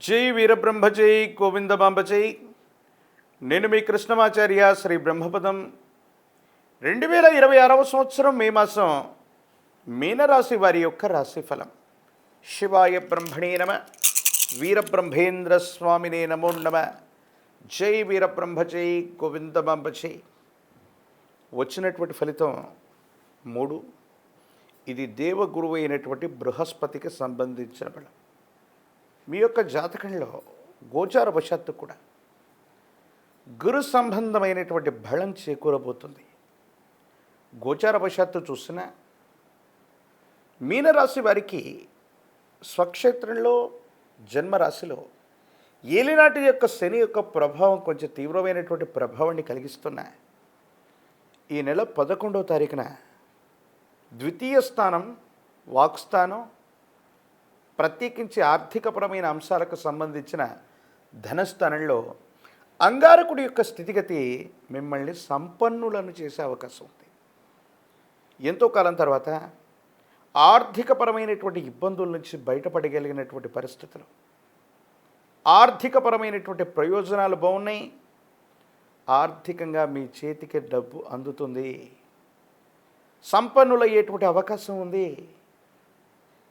జై వీరబ్రహ్మ జై గోవిందమాంబ జై. నేను మీ కృష్ణమాచార్య శ్రీ బ్రహ్మపదం. 2026వ సంవత్సరం మే మాసం మీనరాశి వారి యొక్క రాశిఫలం. శివాయ బ్రహ్మణే నమ. వీరబ్రహ్మేంద్ర స్వామినే నమో నమ. జై వీరబ్రహ్మ జై గోవిందమాంబ జై. వచ్చినటువంటి ఫలితం 3. ఇది దేవగురువు అయినటువంటి బృహస్పతికి సంబంధించిన బలం. మీ యొక్క జాతకంలో గోచార వశాత్తు కూడా గురు సంబంధమైనటువంటి బలం చేకూరబోతుంది. గోచార వశాత్తు చూసిన మీనరాశి వారికి స్వక్షేత్రంలో జన్మరాశిలో ఏలినాటి యొక్క శని యొక్క ప్రభావం కొంచెం తీవ్రమైనటువంటి ప్రభావాన్ని కలిగిస్తున్న ఈ నెల 11వ తారీఖున ద్వితీయ స్థానం వాక్స్థానం, ప్రత్యేకించి ఆర్థికపరమైన అంశాలకు సంబంధించిన ధనస్థానంలో అంగారకుడి యొక్క స్థితిగతి మిమ్మల్ని సంపన్నులను చేసే అవకాశం ఉంది. ఎంతో కాలం తర్వాత ఆర్థికపరమైనటువంటి ఇబ్బందుల నుంచి బయటపడగలిగినటువంటి పరిస్థితులు, ఆర్థికపరమైనటువంటి ప్రయోజనాలు బాగున్నాయి. ఆర్థికంగా మీ చేతికి డబ్బు అందుతుంది. సంపన్నులయ్యేటువంటి అవకాశం ఉంది.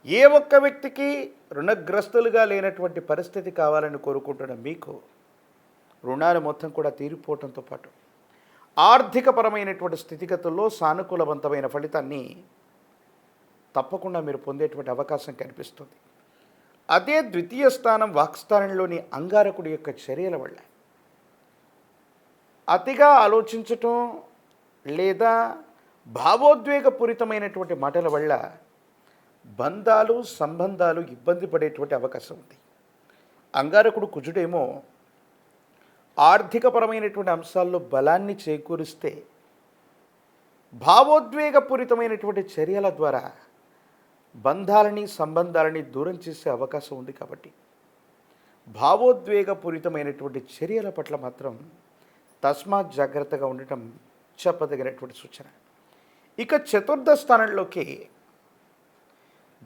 ఏ ఒక్క వ్యక్తికి రుణగ్రస్తులుగా లేనటువంటి పరిస్థితి కావాలని కోరుకుంటున్న మీకు రుణాలు మొత్తం కూడా తీరిపోవడంతో పాటు ఆర్థికపరమైనటువంటి స్థితిగతుల్లో సానుకూలవంతమైన ఫలితాన్ని తప్పకుండా మీరు పొందేటువంటి అవకాశం కనిపిస్తుంది. అదే ద్వితీయ స్థానం వాక్స్థానంలోని అంగారకుడి యొక్క చర్యల వల్ల అతిగా ఆలోచించటం లేదా భావోద్వేగపూరితమైనటువంటి మాటల వల్ల బంధాలు సంబంధాలు ఇబ్బంది పడేటువంటి అవకాశం ఉంది. అంగారకుడు కుజుడేమో ఆర్థికపరమైనటువంటి అంశాల్లో బలాన్ని చేకూరిస్తే భావోద్వేగపూరితమైనటువంటి చర్యల ద్వారా బంధాలని సంబంధాలని దూరం చేసే అవకాశం ఉంది. కాబట్టి భావోద్వేగపూరితమైనటువంటి చర్యల పట్ల మాత్రం తస్మాత్ జాగ్రత్తగా ఉండటం చెప్పదగినటువంటి సూచన. ఇక చతుర్థ స్థానంలోకి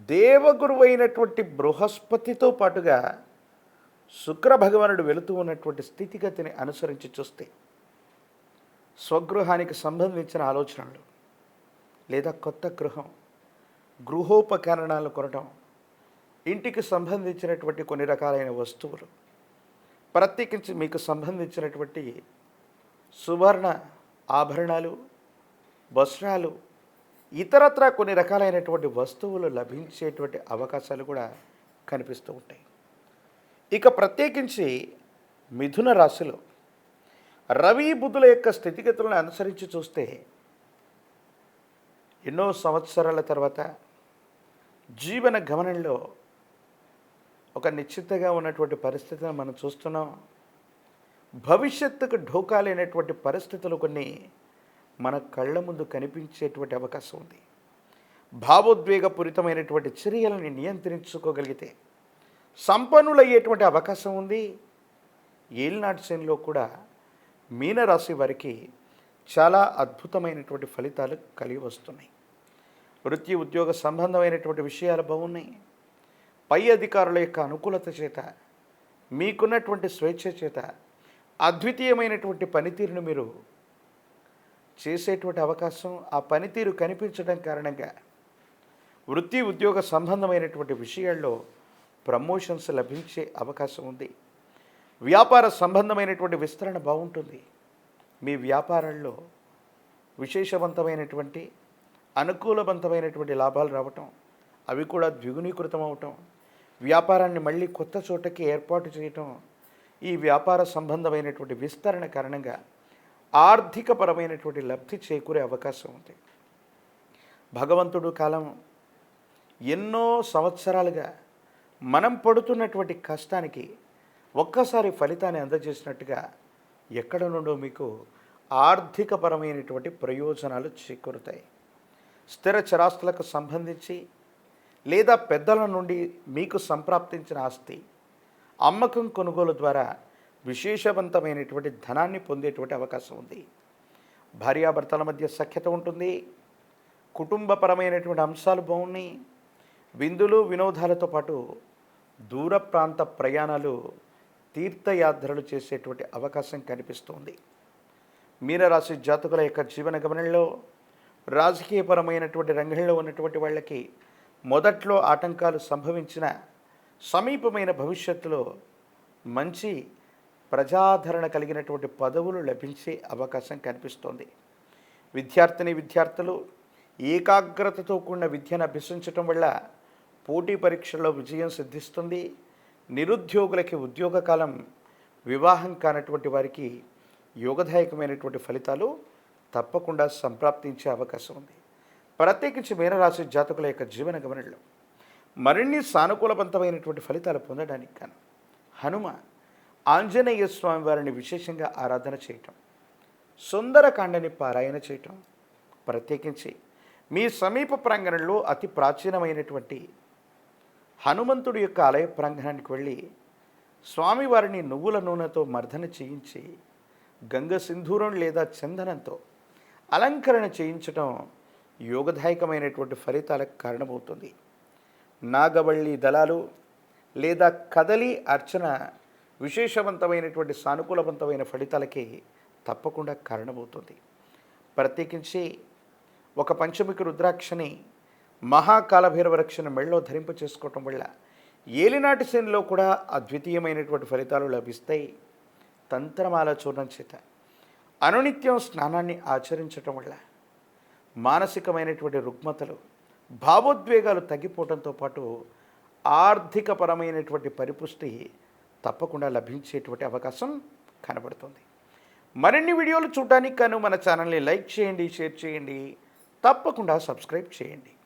దేవగురువు అయినటువంటి బృహస్పతితో పాటుగా శుక్ర భగవానుడు వెళుతూ ఉన్నటువంటి స్థితిగతిని అనుసరించి చూస్తే స్వగృహానికి సంబంధించిన ఆలోచనలు లేదా కొత్త గృహం, గృహోపకరణాలు కొనడం, ఇంటికి సంబంధించినటువంటి కొన్ని రకాలైన వస్తువులు, ప్రత్యేకించి మీకు సంబంధించినటువంటి సువర్ణ ఆభరణాలు, వస్త్రాలు, ఇతరత్రా కొన్ని రకాలైనటువంటి వస్తువులు లభించేటువంటి అవకాశాలు కూడా కనిపిస్తూ ఉంటాయి. ఇక ప్రత్యేకించి మిథున రాశిలో రవి బుధుల యొక్క స్థితిగతులను అనుసరించి చూస్తే ఎన్నో సంవత్సరాల తర్వాత జీవన గమనంలో ఒక నిశ్చితగా ఉన్నటువంటి పరిస్థితిని మనం చూస్తున్నాం. భవిష్యత్తుకు ఢోకా లేనటువంటి పరిస్థితులు కొన్ని మన కళ్ళ ముందు కనిపించేటువంటి అవకాశం ఉంది. భావోద్వేగపూరితమైనటువంటి చర్యలను నియంత్రించుకోగలిగితే సంపన్నులయ్యేటువంటి అవకాశం ఉంది. ఏలినాటి శనిలో కూడా మీనరాశి వారికి చాలా అద్భుతమైనటువంటి ఫలితాలు కలిగి వస్తున్నాయి. వృత్తి ఉద్యోగ సంబంధమైనటువంటి విషయాలు బాగున్నాయి. పై అధికారుల యొక్క అనుకూలత చేత, మీకున్నటువంటి స్వేచ్ఛ చేత అద్వితీయమైనటువంటి పనితీరును మీరు చేసేటువంటి అవకాశం, ఆ పనితీరు కనిపించడం కారణంగా వృత్తి ఉద్యోగ సంబంధమైనటువంటి విషయాల్లో ప్రమోషన్స్ లభించే అవకాశం ఉంది. వ్యాపార సంబంధమైనటువంటి విస్తరణ బాగుంటుంది. మీ వ్యాపారంలో విశేషవంతమైనటువంటి అనుకూలవంతమైనటువంటి లాభాలు రావటం, అవి కూడా ద్విగుణీకృతం అవటం, వ్యాపారాన్ని మళ్ళీ కొత్త చోటకి ఏర్పాటు చేయటం, ఈ వ్యాపార సంబంధమైనటువంటి విస్తరణ కారణంగా ఆర్థికపరమైనటువంటి లబ్ధి చేకూరే అవకాశం ఉంది. భగవంతుడు కాలం ఎన్నో సంవత్సరాలుగా మనం పడుతున్నటువంటి కష్టానికి ఒక్కసారి ఫలితాన్ని అందజేసినట్టుగా ఎక్కడ నుండో మీకు ఆర్థికపరమైనటువంటి ప్రయోజనాలు చేకూరుతాయి. స్థిర చరాస్తులకు సంబంధించి లేదా పెద్దల నుండి మీకు సంప్రాప్తించిన ఆస్తి అమ్మకం కొనుగోలు ద్వారా విశేషవంతమైనటువంటి ధనాన్ని పొందేటువంటి అవకాశం ఉంది. భార్యాభర్తల మధ్య సఖ్యత ఉంటుంది. కుటుంబపరమైనటువంటి అంశాలు బాగున్నాయి. విందులు వినోదాలతో పాటు దూర ప్రాంత ప్రయాణాలు, తీర్థయాత్రలు చేసేటువంటి అవకాశం కనిపిస్తుంది. మీనరాశి జాతకుల యొక్క జీవన గమనంలో రాజకీయపరమైనటువంటి రంగంలో ఉన్నటువంటి వాళ్ళకి మొదట్లో ఆటంకాలు సంభవించిన సమీపమైన భవిష్యత్తులో మంచి ప్రజాదరణ కలిగినటువంటి పదవులు లభించే అవకాశం కనిపిస్తోంది. విద్యార్థులు ఏకాగ్రతతో కూడిన విద్యను అభ్యసించటం వల్ల పోటీ పరీక్షల్లో విజయం సిద్ధిస్తుంది. నిరుద్యోగులకి ఉద్యోగ కాలం, వివాహం కానటువంటి వారికి యోగదాయకమైనటువంటి ఫలితాలు తప్పకుండా సంప్రాప్తించే అవకాశం ఉంది. ప్రత్యేకించి మీనరాశి జాతకుల యొక్క జీవన గమనంలో మరిన్ని సానుకూలవంతమైనటువంటి ఫలితాలు పొందడానికి గాను హనుమ, ఆంజనేయ స్వామి వారిని విశేషంగా ఆరాధన చేయటం, సుందరకాండని పారాయణ చేయటం, ప్రత్యేకించి మీ సమీప ప్రాంగణంలో అతి ప్రాచీనమైనటువంటి హనుమంతుడి యొక్క ఆలయ ప్రాంగణానికి వెళ్ళి స్వామివారిని నువ్వుల నూనెతో మర్దన చేయించి గంగ సింధూరం లేదా చందనంతో అలంకరణ చేయించటం యోగదాయకమైనటువంటి ఫలితాలకు కారణమవుతుంది. నాగవల్లి దళాలు లేదా కదలి అర్చన విశేషవంతమైనటువంటి సానుకూలవంతమైన ఫలితాలకి తప్పకుండా కారణమవుతుంది. ప్రత్యేకించి ఒక పంచముఖి రుద్రాక్షని, మహాకాలభైరవ రక్షణ మెళ్ళలో ధరింప చేసుకోవటం వల్ల ఏలినాటి శనిలో కూడా అద్వితీయమైనటువంటి ఫలితాలు లభిస్తాయి. తంత్రమాల చూర్ణం చేత అనునిత్యం స్నానాన్ని ఆచరించటం వల్ల మానసికమైనటువంటి రుగ్మతలు, భావోద్వేగాలు తగ్గిపోవడంతో పాటు ఆర్థికపరమైనటువంటి పరిపుష్టి తప్పకుండా లభించేటువంటి అవకాశం కనబడుతుంది. మరిన్ని వీడియోలు చూడడానికి గాను మన ఛానల్ని లైక్ చేయండి, షేర్ చేయండి, తప్పకుండా సబ్స్క్రైబ్ చేయండి.